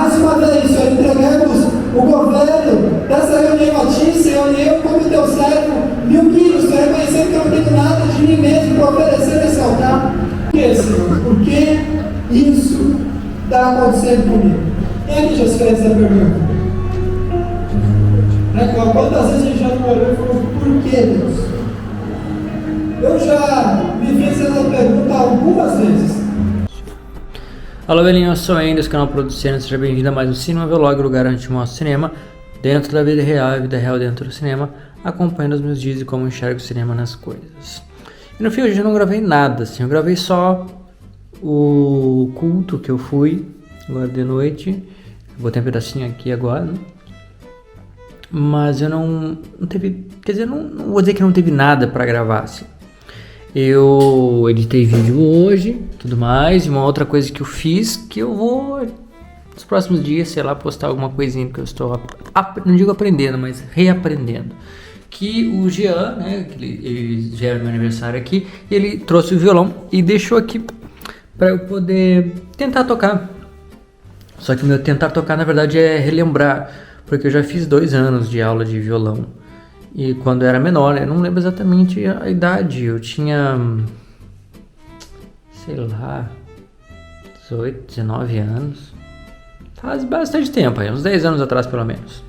Mais uma vez, Senhor, entregamos o governo dessa reunião a Ti, Senhor, e eu, como Teu servo, me humilho, Senhor, reconhecendo que eu não tenho nada de mim mesmo para oferecer nesse altar. Por que, Senhor? Por que isso está acontecendo comigo? Quem é que já se fez essa pergunta? Quantas vezes a gente já não olhou e falou, por que, Deus? Eu já me fiz essa pergunta algumas vezes. Alô, velhinho, eu sou o Endes, canal Produzindo, seja bem-vindo a mais um Cinema Vlog, o lugar onde te mostro cinema dentro da vida real e a vida real dentro do cinema, acompanhando os meus dias e como eu enxergo o cinema nas coisas. E no fim, hoje eu não gravei nada, assim, eu gravei só o culto que eu fui agora de noite, vou ter um pedacinho aqui agora, né? Mas eu não teve, quer dizer, não vou dizer que não teve nada pra gravar, assim. Eu editei vídeo hoje, tudo mais, e uma outra coisa que eu fiz, que eu vou, nos próximos dias, sei lá, postar alguma coisinha, porque eu estou, não digo aprendendo, mas reaprendendo. Que o Jean, né, ele já era meu aniversário aqui, e ele trouxe o violão e deixou aqui para eu poder tentar tocar. Só que o meu tentar tocar, na verdade, é relembrar, porque eu já fiz 2 anos de aula de violão. E quando eu era menor, eu não lembro exatamente a idade, eu tinha, sei lá, 18, 19 anos, faz bastante tempo, aí, uns 10 anos atrás pelo menos.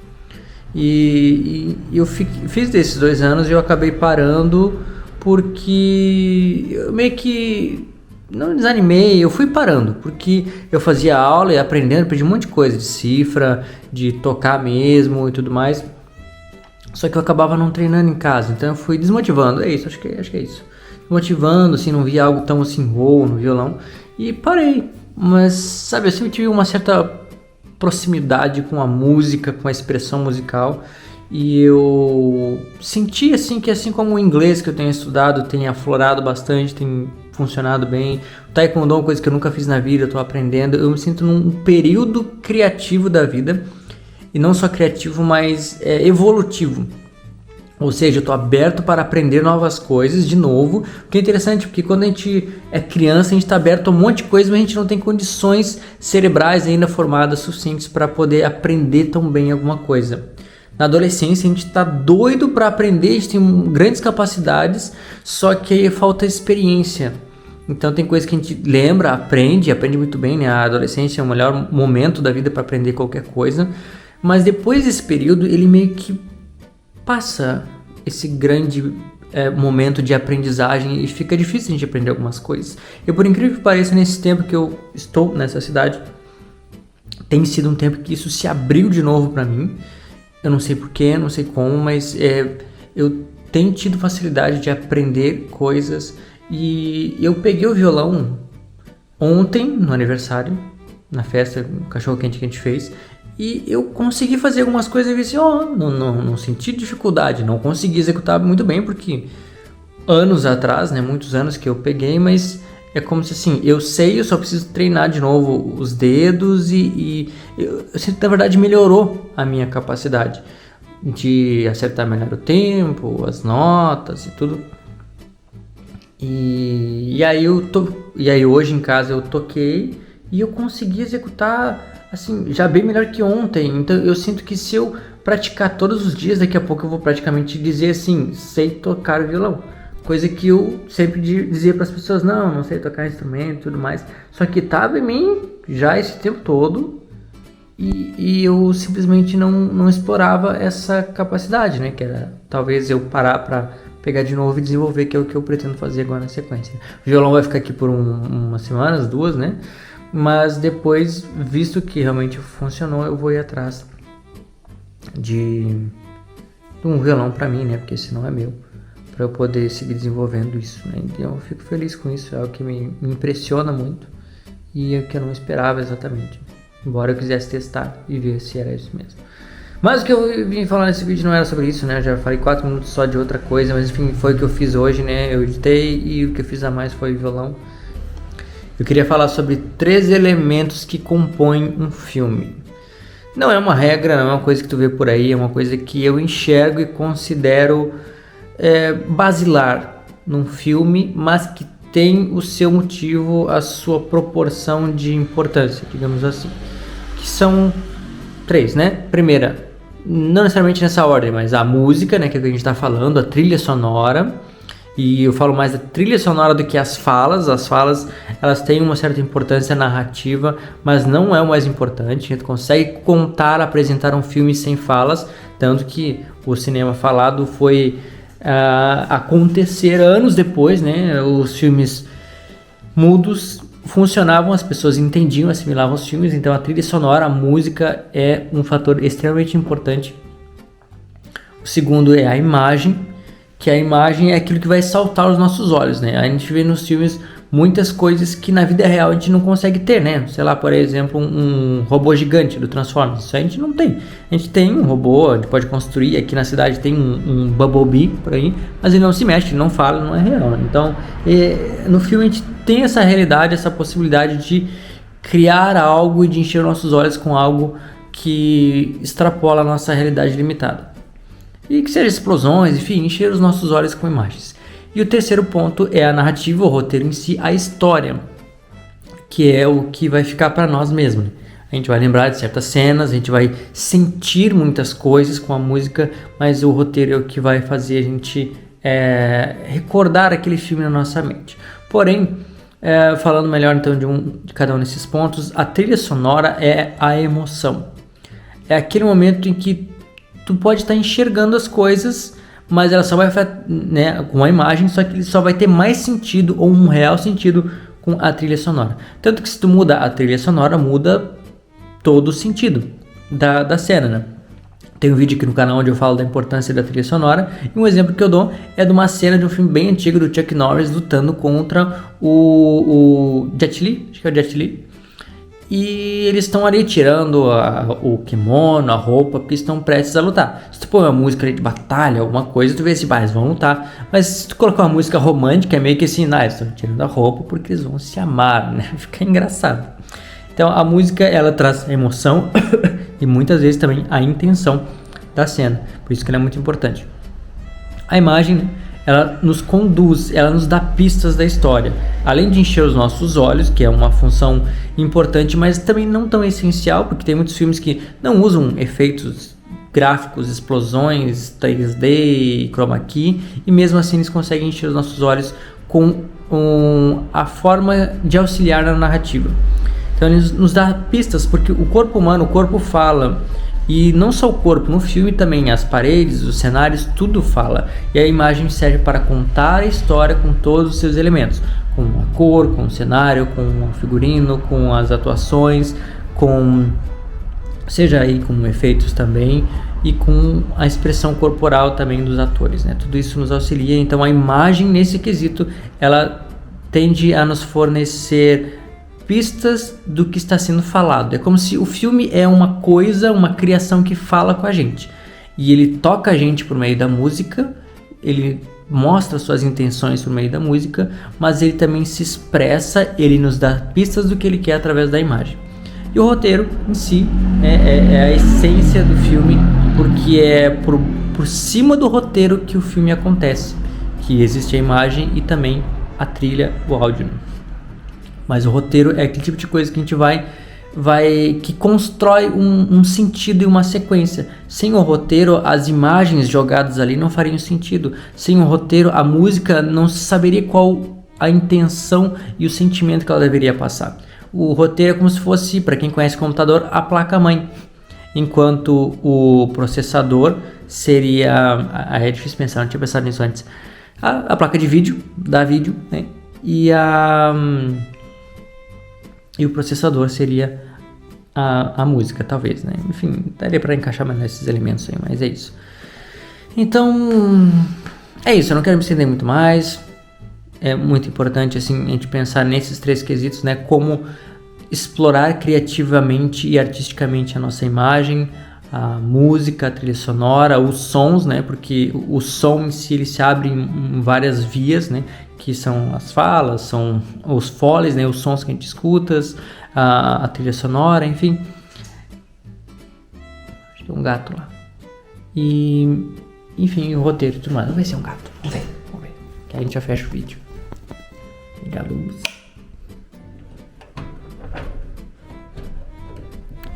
E eu fiz desses 2 anos e eu acabei parando porque eu meio que não desanimei, eu fui parando, porque eu fazia aula e aprendendo, aprendi um monte de coisa, de cifra, de tocar mesmo e tudo mais. Só que eu acabava não treinando em casa, então eu fui desmotivando, é isso, acho que é isso. Desmotivando, assim, não via algo tão assim, wow, no violão, e parei. Mas, sabe, eu sempre tive uma certa proximidade com a música, com a expressão musical, e eu senti, assim, que assim como o inglês que eu tenho estudado tem aflorado bastante, tem funcionado bem, o taekwondo é uma coisa que eu nunca fiz na vida, eu tô aprendendo, eu me sinto num período criativo da vida, e não só criativo, mas evolutivo. Ou seja, eu tô aberto para aprender novas coisas de novo. O que é interessante, porque quando a gente é criança, a gente está aberto a um monte de coisa, mas a gente não tem condições cerebrais ainda formadas suficientes para poder aprender tão bem alguma coisa. Na adolescência, a gente está doido para aprender, a gente tem grandes capacidades, só que aí falta experiência. Então tem coisa que a gente lembra, aprende muito bem, né? A adolescência é o melhor momento da vida para aprender qualquer coisa. Mas depois desse período, ele meio que passa esse grande momento de aprendizagem e fica difícil a gente aprender algumas coisas. E por incrível que pareça, nesse tempo que eu estou nessa cidade, tem sido um tempo que isso se abriu de novo para mim. Eu não sei porquê, não sei como, mas eu tenho tido facilidade de aprender coisas. E eu peguei o violão ontem, no aniversário, na festa, no cachorro-quente que a gente fez, e eu consegui fazer algumas coisas e vi assim, não senti dificuldade, não consegui executar muito bem, porque anos atrás, né, muitos anos que eu peguei, mas é como se assim, eu sei, eu só preciso treinar de novo os dedos e eu sinto que na verdade melhorou a minha capacidade de acertar melhor o tempo, as notas e tudo. E aí hoje em casa eu toquei e eu consegui executar assim, já bem melhor que ontem. Então eu sinto que se eu praticar todos os dias, daqui a pouco eu vou praticamente dizer assim, sei tocar o violão. Coisa que eu sempre dizia para as pessoas, não sei tocar instrumento e tudo mais. Só que estava em mim já esse tempo todo e eu simplesmente não explorava essa capacidade, né? Que era talvez eu parar para pegar de novo e desenvolver, que é o que eu pretendo fazer agora na sequência. O violão vai ficar aqui por umas semanas, 2, né? Mas depois, visto que realmente funcionou, eu vou ir atrás de um violão para mim, né? Porque esse não é meu, para eu poder seguir desenvolvendo isso, né? Então eu fico feliz com isso, é algo que me impressiona muito e é o que eu não esperava exatamente, embora eu quisesse testar e ver se era isso mesmo. Mas o que eu vim falar nesse vídeo não era sobre isso, né? Eu já falei 4 minutos só de outra coisa, mas enfim, foi o que eu fiz hoje, né? Eu editei e o que eu fiz a mais foi o violão. Eu queria falar sobre 3 elementos que compõem um filme. Não é uma regra, não é uma coisa que tu vê por aí, é uma coisa que eu enxergo e considero basilar num filme, mas que tem o seu motivo, a sua proporção de importância, digamos assim. que são 3, né? Primeira, não necessariamente nessa ordem, mas a música, né, que é o que a gente está falando, a trilha sonora. E eu falo mais da trilha sonora do que as falas. As falas, elas têm uma certa importância narrativa, mas não é o mais importante. A gente consegue contar, apresentar um filme sem falas, tanto que o cinema falado foi acontecer anos depois, né? Os filmes mudos funcionavam, as pessoas entendiam, assimilavam os filmes, então a trilha sonora, a música é um fator extremamente importante. O segundo é a imagem, que a imagem é aquilo que vai saltar aos nossos olhos, né? A gente vê nos filmes muitas coisas que na vida real a gente não consegue ter, né? Sei lá, por exemplo, um robô gigante do Transformers. Isso a gente não tem. A gente tem um robô, a gente pode construir. Aqui na cidade tem um Bumblebee por aí, mas ele não se mexe, ele não fala, não é real, né? Então, no filme a gente tem essa realidade, essa possibilidade de criar algo e de encher nossos olhos com algo que extrapola a nossa realidade limitada. E que seja explosões, enfim, encher os nossos olhos com imagens. E o terceiro ponto é a narrativa, o roteiro em si, a história, que é o que vai ficar para nós mesmos. A gente vai lembrar de certas cenas, a gente vai sentir muitas coisas com a música, mas o roteiro é o que vai fazer a gente recordar aquele filme na nossa mente. Porém, falando melhor então de cada um desses pontos, a trilha sonora é a emoção. É aquele momento em que tu pode estar enxergando as coisas, mas ela só vai, né, com a imagem, só que ele só vai ter mais sentido ou um real sentido com a trilha sonora. Tanto que se tu muda a trilha sonora, muda todo o sentido da cena, né? Tem um vídeo aqui no canal onde eu falo da importância da trilha sonora, e um exemplo que eu dou é de uma cena de um filme bem antigo do Chuck Norris lutando contra o Jet Li, acho que é o Jet Li. E eles estão ali tirando o kimono, a roupa, porque estão prestes a lutar. Se tu pôr uma música ali de batalha, alguma coisa, tu vê assim, eles vão lutar. Mas se tu colocar uma música romântica, é meio que assim, eles estão tirando a roupa porque eles vão se amar, né? Fica engraçado. Então a música, ela traz a emoção e muitas vezes também a intenção da cena. Por isso que ela é muito importante. A imagem, né? Ela nos conduz, ela nos dá pistas da história. Além de encher os nossos olhos, que é uma função importante, mas também não tão essencial, porque tem muitos filmes que não usam efeitos gráficos, explosões, 3D, chroma key, e mesmo assim eles conseguem encher os nossos olhos com a forma de auxiliar na narrativa. Então ele nos dá pistas, porque o corpo humano, o corpo fala. E não só o corpo, no filme também as paredes, os cenários, tudo fala. E a imagem serve para contar a história com todos os seus elementos. Com a cor, com o cenário, com o figurino, com as atuações, seja aí com efeitos também, e com a expressão corporal também dos atores, né? Tudo isso nos auxilia. Então a imagem nesse quesito, ela tende a nos fornecer pistas do que está sendo falado. É como se o filme é uma coisa, uma criação que fala com a gente. E ele toca a gente por meio da música, ele mostra suas intenções por meio da música, mas ele também se expressa, ele nos dá pistas do que ele quer através da imagem. E o roteiro em si é a essência do filme, porque é por cima do roteiro que o filme acontece, que existe a imagem e também a trilha, o áudio. Mas o roteiro é aquele tipo de coisa que a gente que constrói um sentido e uma sequência. Sem o roteiro, as imagens jogadas ali não fariam sentido. Sem o roteiro, a música não se saberia qual a intenção e o sentimento que ela deveria passar. O roteiro é como se fosse, para quem conhece o computador, a placa-mãe. Enquanto o processador seria... É difícil pensar, não tinha pensado nisso antes. A placa de vídeo, dá vídeo, né? E o processador seria a música, talvez, né? Enfim, daria para encaixar mais nesses elementos aí, mas é isso. Então, é isso. Eu não quero me estender muito mais. É muito importante, assim, a gente pensar nesses 3 quesitos, né? Como explorar criativamente e artisticamente a nossa imagem, a música, a trilha sonora, os sons, né? Porque o som em si, ele se abre em várias vias, né? Que são as falas, são os foles, né? Os sons que a gente escuta, a trilha sonora, enfim. Acho que tem um gato lá. E, enfim, o roteiro e tudo mais. Vamos ver se é um gato. Vamos ver. Que aí a gente já fecha o vídeo. Liga a luz.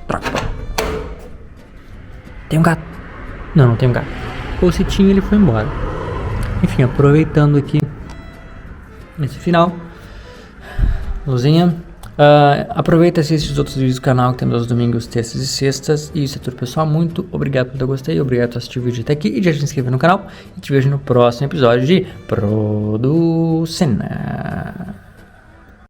Troca. Tem um gato. Não tem um gato. Ou se tinha, ele foi embora. Enfim, aproveitando aqui esse final. Luzinha. Aproveita e assiste os outros vídeos do canal que temos aos domingos, terças e sextas. E isso é tudo, pessoal. Muito obrigado por ter gostado. Obrigado por assistir o vídeo até aqui. E já se inscreva no canal. E te vejo no próximo episódio de Producena.